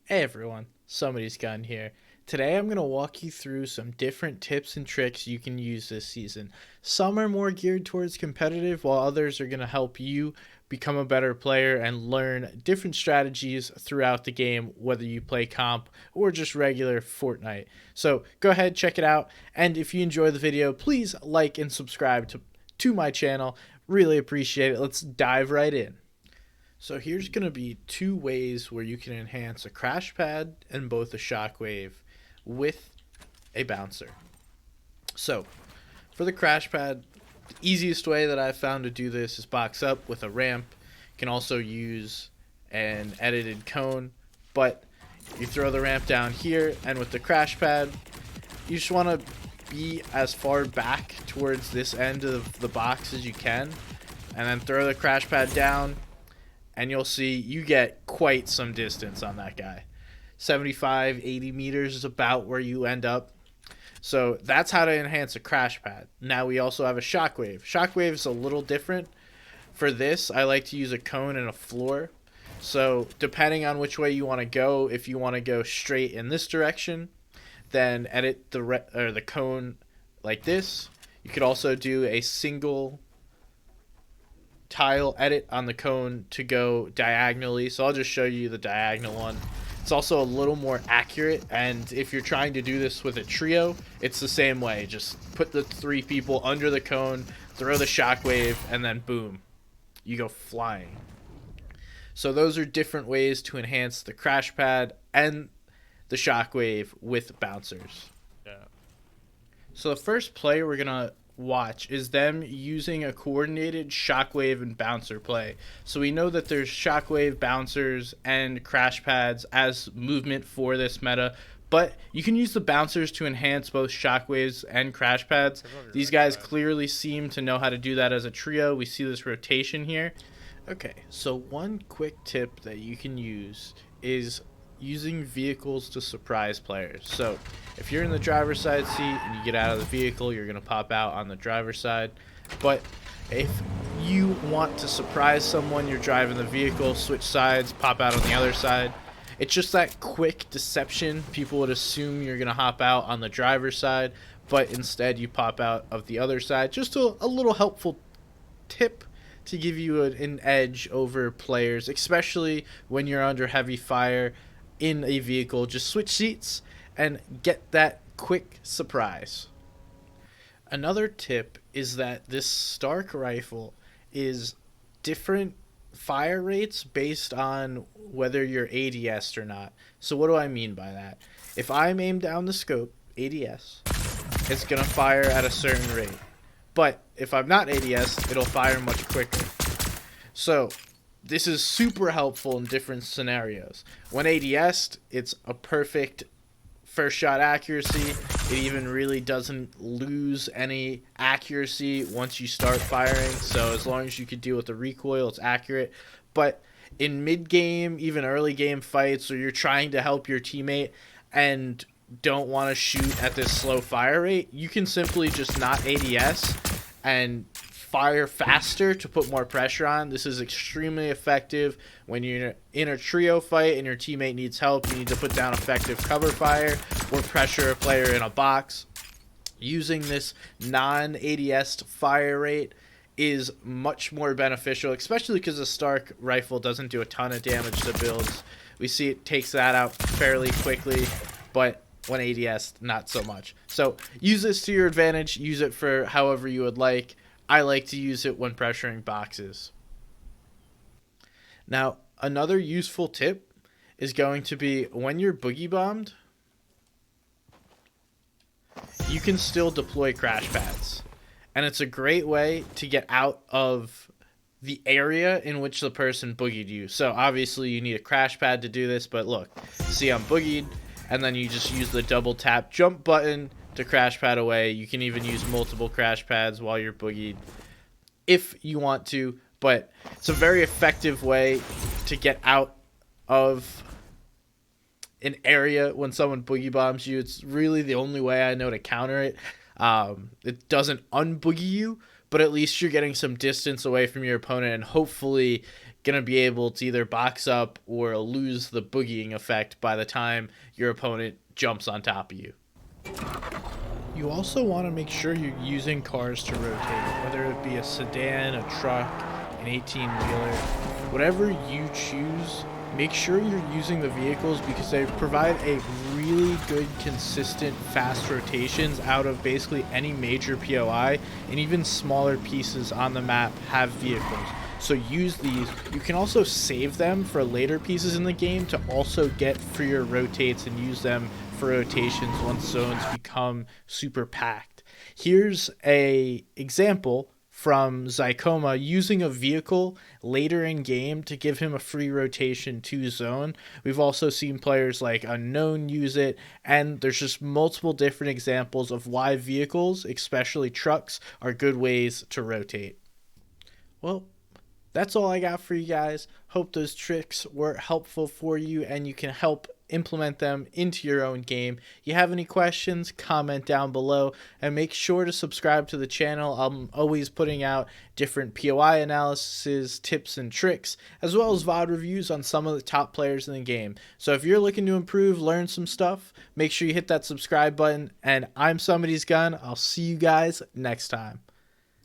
Hey everyone, Somebody's Gun here. Today I'm going to walk you through some different tips and tricks you can use this season. Some are more geared towards competitive, while others are going to help you become a better player and learn different strategies throughout the game, whether you play comp or just regular Fortnite. So go ahead, check it out, and if you enjoy the video, please like and subscribe to my channel. Really appreciate it. Let's dive right in. So here's going to be two ways where you can enhance a crash pad and both a shockwave with a bouncer. So for the crash pad, the easiest way that I've found to do this is box up with a ramp. You can also use an edited cone, but you throw the ramp down here, and with the crash pad, you just want to be as far back towards this end of the box as you can, and then throw the crash pad down, and you'll see you get quite some distance on that guy. 75, 80 meters is about where you end up. So that's how to enhance a crash pad. Now we also have a shockwave. Shockwave is a little different. For this, I like to use a cone and a floor. So depending on which way you want to go, if you want to go straight in this direction, then edit the cone like this. You could also do a single tile edit on the cone to go diagonally, so I'll just show you the diagonal one. It's also a little more accurate, and if you're trying to do this with a trio, it's the same way. Just put the three people under the cone, throw the shockwave, and then boom, you go flying. So those are different ways to enhance the crash pad and the shockwave with bouncers. Yeah. So the first play we're gonna watch is them using a coordinated shockwave and bouncer play. So we know that there's shockwave, bouncers, and crash pads as movement for this meta, but you can use the bouncers to enhance both shockwaves and crash pads. These guys clearly seem to know how to do that as a trio. We see this rotation here. Okay, so one quick tip that you can use is using vehicles to surprise players. So if you're in the driver's side seat and you get out of the vehicle, you're going to pop out on the driver's side. But if you want to surprise someone, you're driving the vehicle, switch sides, pop out on the other side. It's just that quick deception. People would assume you're going to hop out on the driver's side, but instead you pop out of the other side. Just a little helpful tip to give you an edge over players, especially when you're under heavy fire in a vehicle. Just switch seats and get that quick surprise. Another tip is that this Stark rifle is different fire rates based on whether you're ADS'd or not. So what do I mean by that? If I'm aimed down the scope, ADS, it's going to fire at a certain rate. But if I'm not ADS, it'll fire much quicker. So this is super helpful in different scenarios. When ADS'd, it's a perfect first shot accuracy. It even really doesn't lose any accuracy once you start firing. So as long as you can deal with the recoil, it's accurate. But in mid-game, even early game fights, where you're trying to help your teammate and don't want to shoot at this slow fire rate, you can simply just not ADS and fire faster to put more pressure on. This is extremely effective when you're in a trio fight and your teammate needs help. You need to put down effective cover fire or pressure a player in a box. Using this non-ADS fire rate is much more beneficial, especially because the Stark rifle doesn't do a ton of damage to builds. We see it takes that out fairly quickly, but when ADS, not so much. So use this to your advantage. Use it for however you would like. I like to use it when pressuring boxes. Now, another useful tip is going to be when you're boogie bombed, you can still deploy crash pads. And it's a great way to get out of the area in which the person boogied you. So obviously you need a crash pad to do this, but look, see I'm boogied, and then you just use the double tap jump button to crash pad away. You can even use multiple crash pads while you're boogied if you want to, but it's a very effective way to get out of an area when someone boogie bombs you. It's really the only way I know to counter it. It doesn't unboogie you, but at least you're getting some distance away from your opponent and hopefully going to be able to either box up or lose the boogieing effect by the time your opponent jumps on top of you. You also want to make sure you're using cars to rotate, whether it be a sedan, a truck, an 18-wheeler, whatever you choose. Make sure you're using the vehicles because they provide a really good, consistent, fast rotations out of basically any major POI, and even smaller pieces on the map have vehicles. So use these. You can also save them for later pieces in the game to also get freer rotates and use them for rotations once zones become super packed. Here's a example from Zycoma using a vehicle later in game to give him a free rotation to zone. We've also seen players like Unknown use it, and there's just multiple different examples of why vehicles, especially trucks, are good ways to rotate. Well, that's all I got for you guys. Hope those tricks were helpful for you and you can help implement them into your own game. You have any questions, comment down below, and make sure to subscribe to the channel. I'm always putting out different POI analyses, tips and tricks, as well as VOD reviews on some of the top players in the game. So if you're looking to improve, learn some stuff, make sure you hit that subscribe button. And I'm Somebody's Gun. I'll see you guys next time.